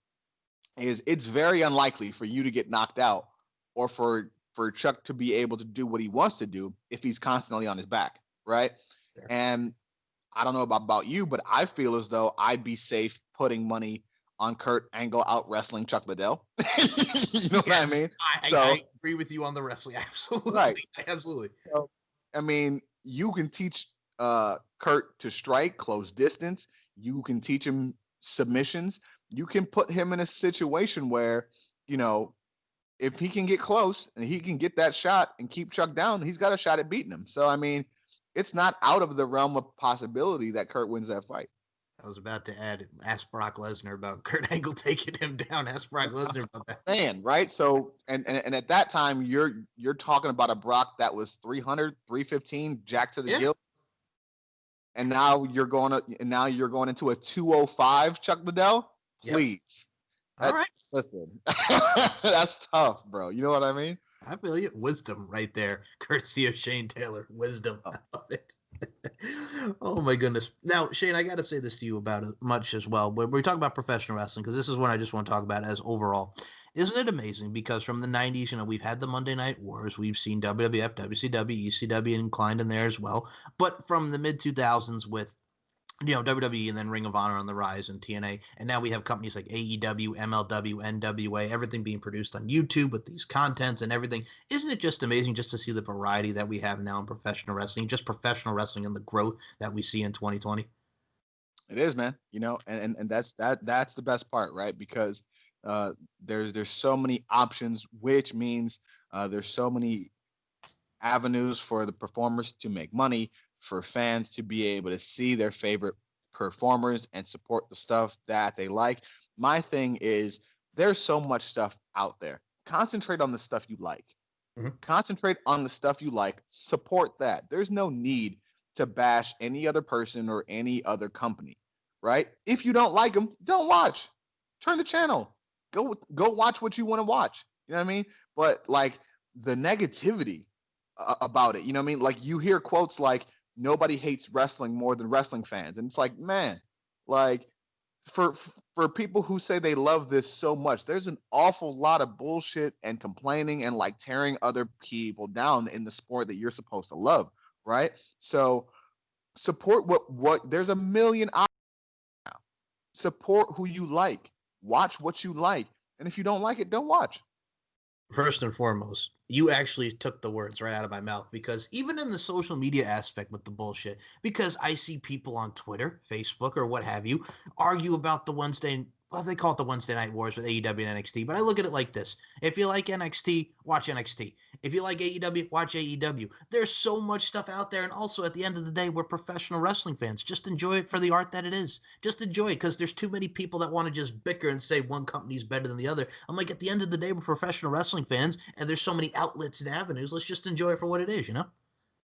is it's very unlikely for you to get knocked out or for Chuck to be able to do what he wants to do if he's constantly on his back. Right. Sure. And I don't know about you, but I feel as though I'd be safe putting money on Kurt Angle out wrestling Chuck Liddell. You know what I mean? I agree with you on the wrestling. Absolutely. Right. Absolutely. So, I mean, you can teach Kurt to strike close distance. You can teach him submissions. you can put him in a situation where, you know, if he can get close and he can get that shot and keep Chuck down, he's got a shot at beating him. So, I mean, it's not out of the realm of possibility that Kurt wins that fight. I was about to ask Brock Lesnar about Kurt Angle taking him down. Ask Brock Lesnar about that. Man, right? So, and at that time, you're talking about a Brock that was 300, 315, jacked to the gill. And now you're going into a 205 Chuck Liddell. Please. All right. Listen, that's tough, bro. You know what I mean? I feel you. Wisdom right there. Courtesy of Shane Taylor. Wisdom. I love it. Oh my goodness. Now, Shane, I got to say this to you about it much as well. When we talk about professional wrestling, because this is what I just want to talk about as overall. Isn't it amazing? Because from the 90s, you know, we've had the Monday Night Wars. We've seen WWF, WCW, ECW inclined in there as well. But from the mid 2000s with, you know, WWE and then Ring of Honor on the rise and TNA. And now we have companies like AEW, MLW, NWA, everything being produced on YouTube with these contents and everything. Isn't it just amazing just to see the variety that we have now in professional wrestling, just professional wrestling and the growth that we see in 2020? It is, man. You know, and that's the best part, right? Because there's so many options, which means there's so many avenues for the performers to make money, for fans to be able to see their favorite performers and support the stuff that they like. My thing is there's so much stuff out there. Concentrate on the stuff you like. Mm-hmm. Concentrate on the stuff you like. Support that. There's no need to bash any other person or any other company, right? If you don't like them, don't watch. Turn the channel. Go watch what you want to watch. You know what I mean? But like the negativity about it, you know what I mean? Like you hear quotes like, nobody hates wrestling more than wrestling fans. And it's like, man, like for people who say they love this so much, there's an awful lot of bullshit and complaining and like tearing other people down in the sport that you're supposed to love, right? So support what there's a million options now. Support who you like. Watch what you like. And if you don't like it, don't watch. First and foremost, you actually took the words right out of my mouth, because even in the social media aspect with the bullshit, because I see people on Twitter, Facebook, or what have you, argue about the Wednesday, well, they call it the Wednesday Night Wars with AEW and NXT, but I look at it like this. If you like NXT, watch NXT. If you like AEW, watch AEW. There's so much stuff out there, and also at the end of the day, we're professional wrestling fans. Just enjoy it for the art that it is. Just enjoy it, because there's too many people that want to just bicker and say one company's better than the other. I'm like, at the end of the day, we're professional wrestling fans, and there's so many outlets and avenues. Let's just enjoy it for what it is, you know?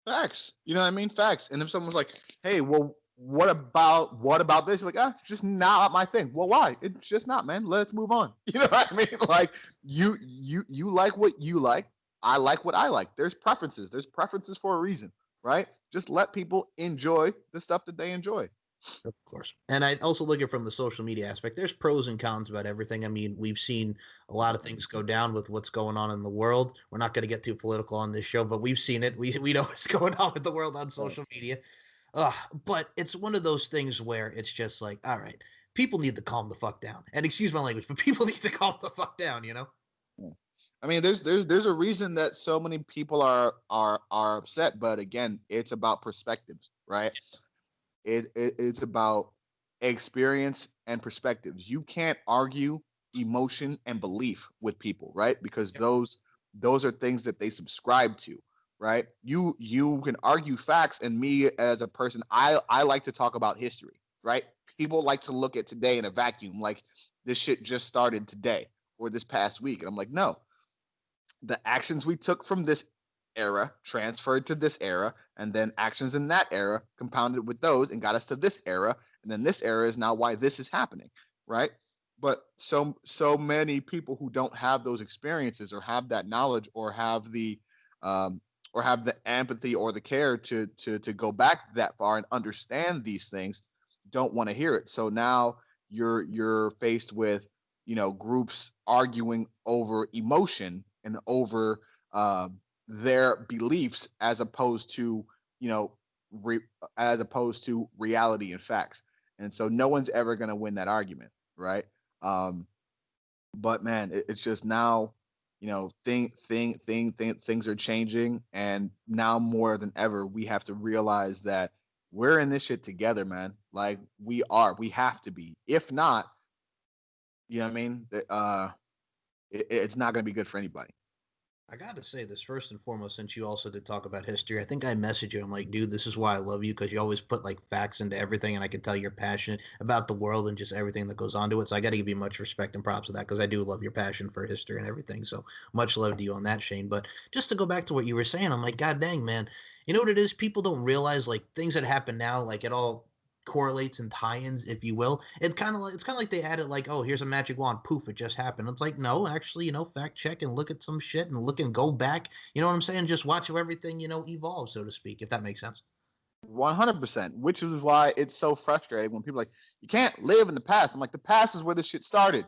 Facts. You know what I mean? Facts. And if someone's like, hey, well, what about this? You're like, it's just not my thing. Well, why? It's just not, man. Let's move on. You know what I mean? Like you like what you like. I like what I like. There's preferences. There's preferences for a reason, right? Just let people enjoy the stuff that they enjoy. Of course. And I also look at it from the social media aspect. There's pros and cons about everything. I mean, we've seen a lot of things go down with what's going on in the world. We're not going to get too political on this show, but we've seen it. We know what's going on with the world on social media. But it's one of those things where it's just like, all right, people need to calm the fuck down. And excuse my language, but people need to calm the fuck down, you know? I mean, there's a reason that so many people are upset, but again, it's about perspectives, right? Yes. It's about experience and perspectives. You can't argue emotion and belief with people, right? Because those are things that they subscribe to, right? You can argue facts, and me as a person, I like to talk about history, right? People like to look at today in a vacuum, like this shit just started today or this past week. And I'm like, no. The actions we took from this era transferred to this era, and then actions in that era compounded with those and got us to this era, and then this era is now why this is happening, right? But so many people who don't have those experiences or have that knowledge or have the empathy or the care to go back that far and understand these things don't want to hear it. So now you're faced with, you know, groups arguing over emotion and over their beliefs as opposed to, you know, as opposed to reality and facts. And so no one's ever going to win that argument, right? But man, it's just now, you know, things are changing, and now more than ever, we have to realize that we're in this shit together, man. Like we have to be. If not, You know what I mean? It's not going to be good for anybody. I got to say this first and foremost, since you also did talk about history. I think I messaged you. I'm like, dude, this is why I love you, because you always put like facts into everything, and I can tell you're passionate about the world and just everything that goes on to it. So I got to give you much respect and props for that, because I do love your passion for history and everything. So much love to you on that, Shane. But just to go back to what you were saying, I'm like, God dang, man, you know what it is? People don't realize like things that happen now, like it all correlates and tie-ins, if you will. It's kind of like they added like, oh, here's a magic wand, poof, it just happened. It's like, no, actually, fact check and look at some shit and look and go back. You know what I'm saying? Just watch how everything evolves, so to speak, if that makes sense. 100%, which is why it's so frustrating when people are like, you can't live in the past. I'm like, the past is where this shit started.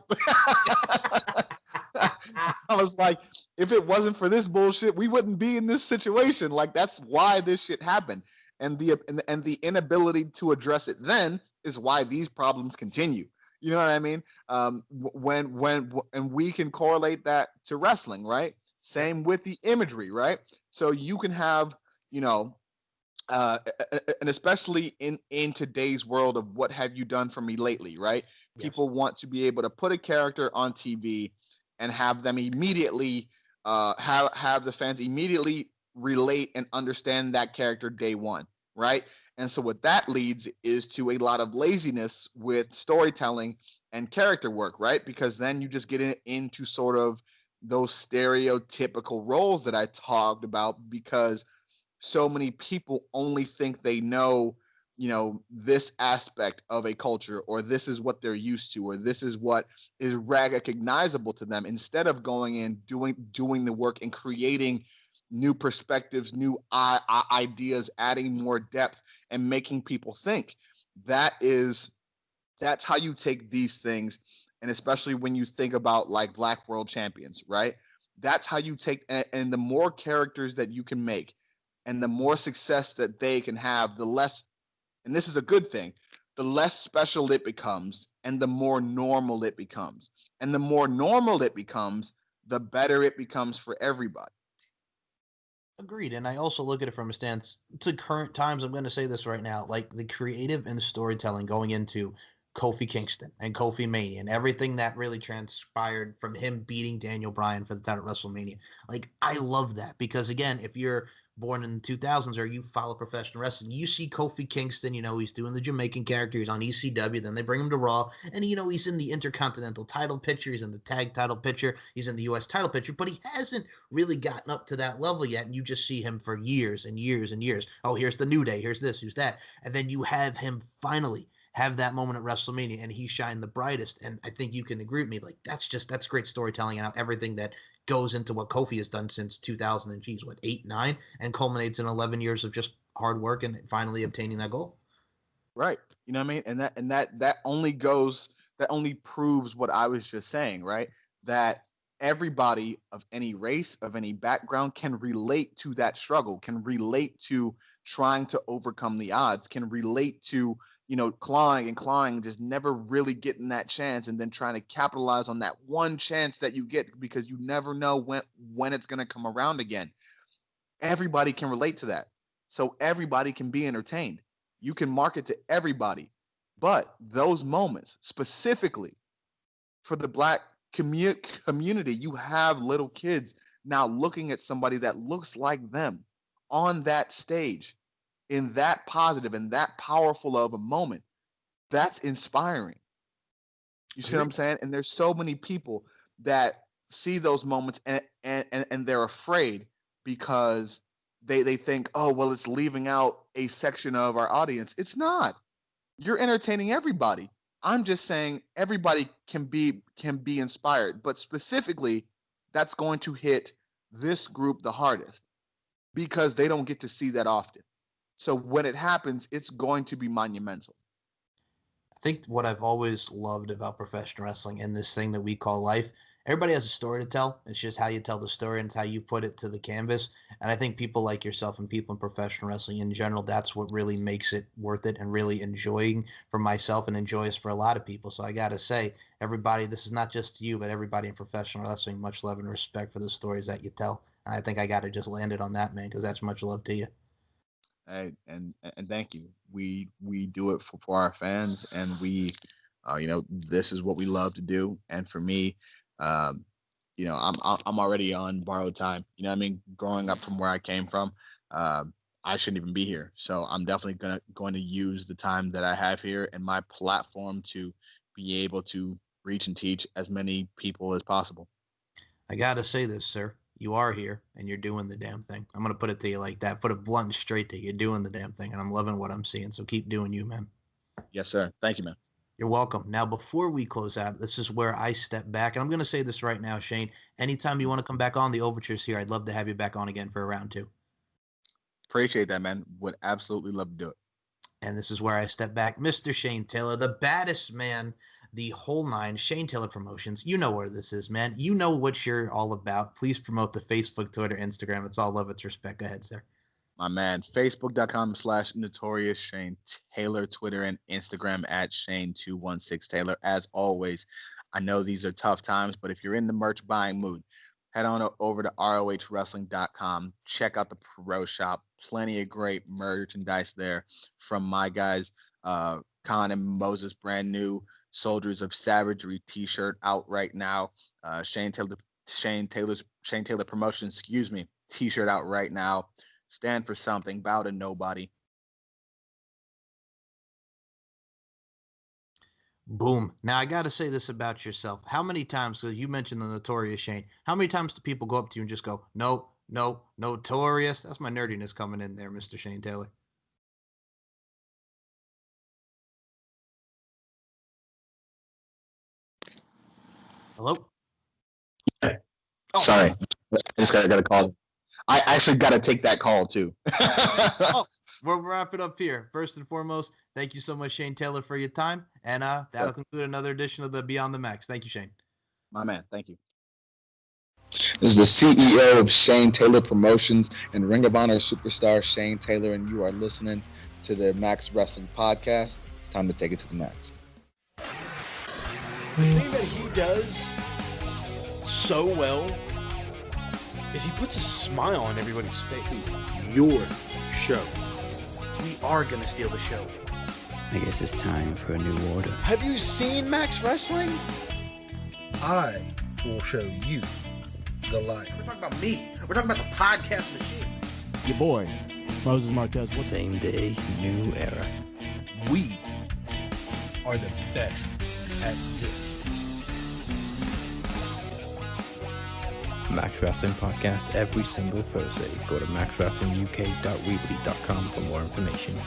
I was like, if it wasn't for this bullshit, we wouldn't be in this situation. Like, that's why this shit happened. And the inability to address it then is why these problems continue. You know what I mean? And we can correlate that to wrestling, right? Same with the imagery, right? So you can have, you know, and especially in today's world of what have you done for me lately, right? Yes. People want to be able to put a character on TV and have them immediately have the fans immediately relate and understand that character day one, right? And so what that leads is to a lot of laziness with storytelling and character work, right? Because then you just get into sort of those stereotypical roles that I talked about, because so many people only think they know, this aspect of a culture, or this is what they're used to, or this is what is recognizable to them, instead of going in, doing the work and creating new perspectives, new ideas, adding more depth and making people think. That's how you take these things. And especially when you think about like Black World Champions, right? That's how you take, and the more characters that you can make and the more success that they can have, the less, and this is a good thing, the less special it becomes and the more normal it becomes. And the more normal it becomes, the better it becomes for everybody. Agreed. And I also look at it from a stance to current times. I'm going to say this right now, like the creative and storytelling going into Kofi Kingston and Kofi Mania and everything that really transpired from him beating Daniel Bryan for the title at WrestleMania. Like, I love that, because again, if you're born in the 2000s or you follow professional wrestling, you see Kofi Kingston, he's doing the Jamaican character, he's on ECW, then they bring him to Raw, and he's in the Intercontinental title picture, he's in the tag title picture, he's in the US title picture, but he hasn't really gotten up to that level yet, and you just see him for years and years and years. Oh, here's the New Day, here's this, here's that, and then you have him finally have that moment at WrestleMania and he shined the brightest. And I think you can agree with me. Like, that's great storytelling, and how everything that goes into what Kofi has done since 2000 and 8, 9, and culminates in 11 years of just hard work and finally obtaining that goal. Right. You know what I mean? That only proves what I was just saying, right? That everybody of any race, of any background can relate to that struggle, can relate to trying to overcome the odds, can relate to, clawing, just never really getting that chance, and then trying to capitalize on that one chance that you get, because you never know when it's going to come around again. Everybody can relate to that. So everybody can be entertained. You can market to everybody. But those moments, specifically for the Black community, you have little kids now looking at somebody that looks like them on that stage in that positive and that powerful of a moment. That's inspiring. You see what I'm saying? And there's so many people that see those moments and they're afraid, because they think, oh, well, it's leaving out a section of our audience. It's not. You're entertaining everybody. I'm just saying everybody can be inspired, but specifically that's going to hit this group the hardest, because they don't get to see that often. So when it happens, it's going to be monumental. I think what I've always loved about professional wrestling and this thing that we call life, everybody has a story to tell. It's just how you tell the story, and it's how you put it to the canvas. And I think people like yourself and people in professional wrestling in general, that's what really makes it worth it and really enjoying for myself and enjoyous for a lot of people. So I got to say, everybody, this is not just you, but everybody in professional wrestling, much love and respect for the stories that you tell. And I think I got to just land it on that, man, because that's much love to you. Hey, and thank you. We do it for our fans, and we This is what we love to do. And for me, I'm already on borrowed time. Growing up from where I came from, I shouldn't even be here. So I'm definitely going to use the time that I have here and my platform to be able to reach and teach as many people as possible. I got to say this, sir. You are here and you're doing the damn thing. I'm going to put it to you like that. Put it blunt and straight to you. You're doing the damn thing, and I'm loving what I'm seeing. So keep doing you, man. Yes, sir. Thank you, man. You're welcome. Now, before we close out, this is where I step back. And I'm going to say this right now, Shane. Anytime you want to come back on, the Overture's here. I'd love to have you back on again for a round 2. Appreciate that, man. Would absolutely love to do it. And this is where I step back. Mr. Shane Taylor, the baddest man, the whole nine, Shane Taylor Promotions. You know where this is, man. You know what you're all about. Please promote the Facebook, Twitter, Instagram. It's all love, it's respect. Go ahead, sir. My man, Facebook.com/Notorious Shane Taylor, Twitter and Instagram at Shane216 Taylor. As always, I know these are tough times, but if you're in the merch buying mood, head on over to ROHWrestling.com. Check out the Pro Shop. Plenty of great merchandise there from my guys, Khan and Moses. Brand new Soldiers of Savagery t-shirt out right now. Shane Taylor Promotions, t-shirt out right now. Stand for something, bow to nobody. Boom. Now, I got to say this about yourself. How many times, so you mentioned the Notorious Shane, how many times do people go up to you and just go, no, Notorious? That's my nerdiness coming in there, Mr. Shane Taylor. Hello? Oh. Sorry. I just got a call. I actually got to take that call, too. We'll wrap it up here. First and foremost, thank you so much, Shane Taylor, for your time. And that'll conclude another edition of the Beyond the Max. Thank you, Shane. My man, thank you. This is the CEO of Shane Taylor Promotions and Ring of Honor superstar Shane Taylor, and you are listening to the Max Wrestling Podcast. It's time to take it to the max. The thing that he does so well is he puts a smile on everybody's face. Your show. We are going to steal the show. I guess it's time for a new order. Have you seen Max Wrestling? I will show you the light. We're talking about me. We're talking about the podcast machine. Your boy, Moses Marquez. Same day, new era. We are the best at this. Max Wrestling Podcast every single Thursday. Go to maxwrestlinguk.weebly.com for more information.